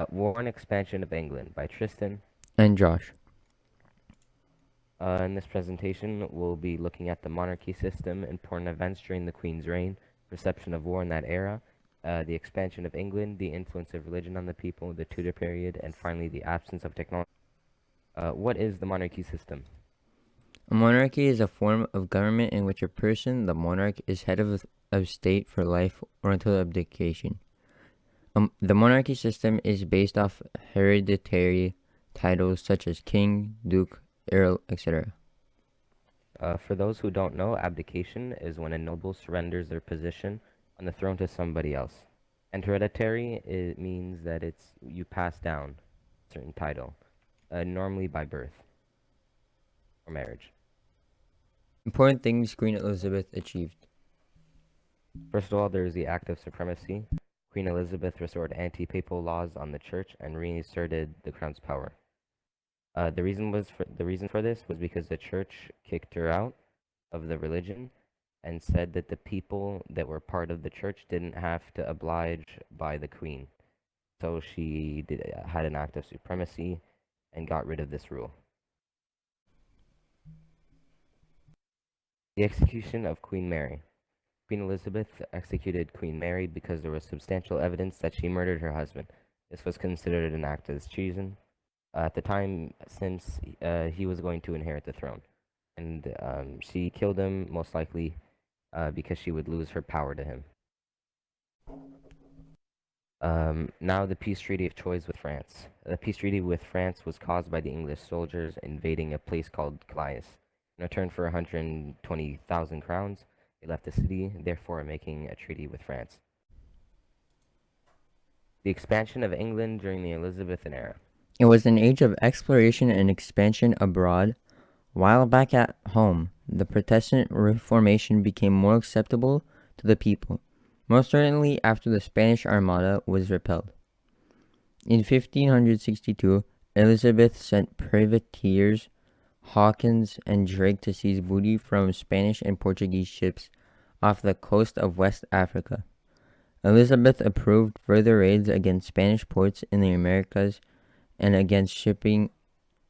War and Expansion of England by Tristan. And Josh. In this presentation, we'll be looking at the monarchy system, important events during the Queen's reign, perception of war in that era, the expansion of England, the influence of religion on the people, the Tudor period, and finally the absence of technology. What is the monarchy system? A monarchy is a form of government in which a person, the monarch, is head of state for life or until abdication. The monarchy system is based off hereditary titles such as king, duke, earl, etc. For those who don't know, abdication is when a noble surrenders their position on the throne to somebody else. And hereditary, it means that you pass down a certain title, normally by birth or marriage. Important things Queen Elizabeth achieved. First of all, there is the Act of Supremacy. Queen Elizabeth restored anti-papal laws on the church and reasserted the crown's power. The reason for this was because the church kicked her out of the religion and said that the people that were part of the church didn't have to oblige by the queen. So she had an act of supremacy and got rid of this rule. The execution of Queen Mary. Queen Elizabeth executed Queen Mary because there was substantial evidence that she murdered her husband. This was considered an act as treason at the time, since he was going to inherit the throne. And she killed him, most likely because she would lose her power to him. Now the peace treaty of Troyes with France. The peace treaty with France was caused by the English soldiers invading a place called Calais. In return for 120,000 crowns, they left the city, therefore making a treaty with France. The expansion of England during the Elizabethan era. It was an age of exploration and expansion abroad. While back at home, the Protestant Reformation became more acceptable to the people, most certainly after the Spanish Armada was repelled. In 1562, Elizabeth sent privateers Hawkins and Drake to seize booty from Spanish and Portuguese ships off the coast of West Africa. Elizabeth approved further raids against Spanish ports in the Americas and against shipping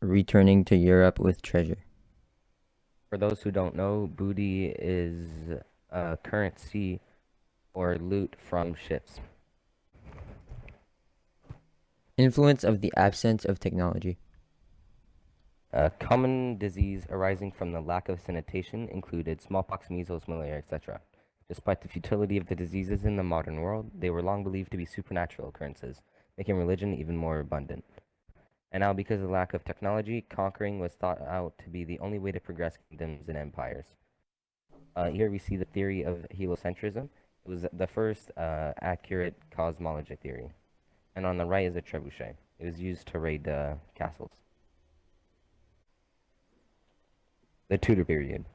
returning to Europe with treasure. For those who don't know, booty is currency or loot from ships. Influence of the absence of technology. Common disease arising from the lack of sanitation included smallpox, measles, malaria, etc. Despite the futility of the diseases in the modern world, they were long believed to be supernatural occurrences, making religion even more abundant. And now, because of the lack of technology, conquering was thought out to be the only way to progress kingdoms and empires. Here we see the theory of heliocentrism. It was the first accurate cosmologic theory. And on the right is a trebuchet. It was used to raid castles. The Tudor period.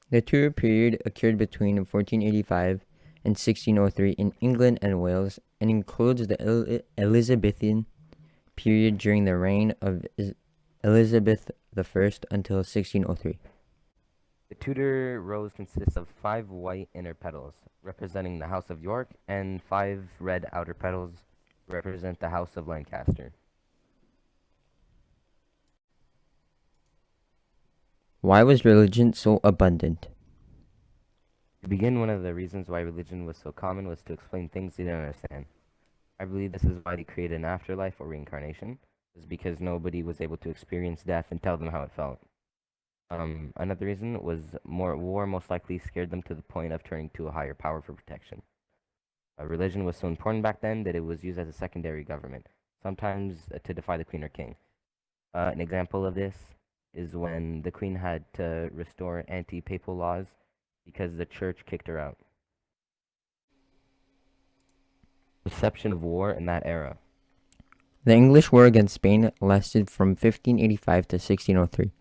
The Tudor period occurred between 1485 and 1603 in England and Wales and includes the Elizabethan period during the reign of Elizabeth I until 1603. The Tudor rose consists of 5 white inner petals, representing the House of York, and 5 red outer petals, represent the House of Lancaster. Why was religion so abundant? To begin, one of the reasons why religion was so common was to explain things they didn't understand. I believe this is why they created an afterlife or reincarnation, is because nobody was able to experience death and tell them how it felt. Another reason was war most likely scared them to the point of turning to a higher power for protection. Religion was so important back then that it was used as a secondary government, sometimes to defy the queen or king. An example of this is when the queen had to restore anti-papal laws because the church kicked her out. Perception of war in that era. The English war against Spain lasted from 1585 to 1603,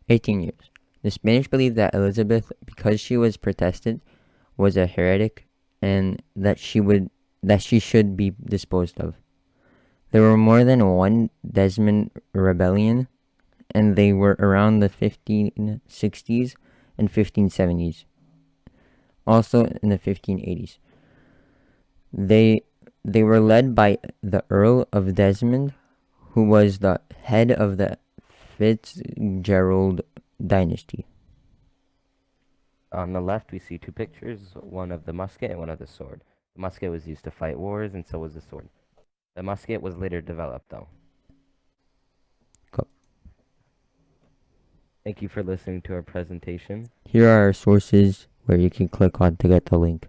18 years. The Spanish believed that Elizabeth, because she was Protestant, was a heretic and that she should be disposed of. There were more than one Desmond rebellion, and they were around the 1560s and 1570s. Also in the 1580s. They were led by the Earl of Desmond, who was the head of the Fitzgerald dynasty. On the left, we see two pictures, one of the musket and one of the sword. The musket was used to fight wars, and so was the sword. The musket was later developed, though. Go. Thank you for listening to our presentation. Here are our sources where you can click on to get the link.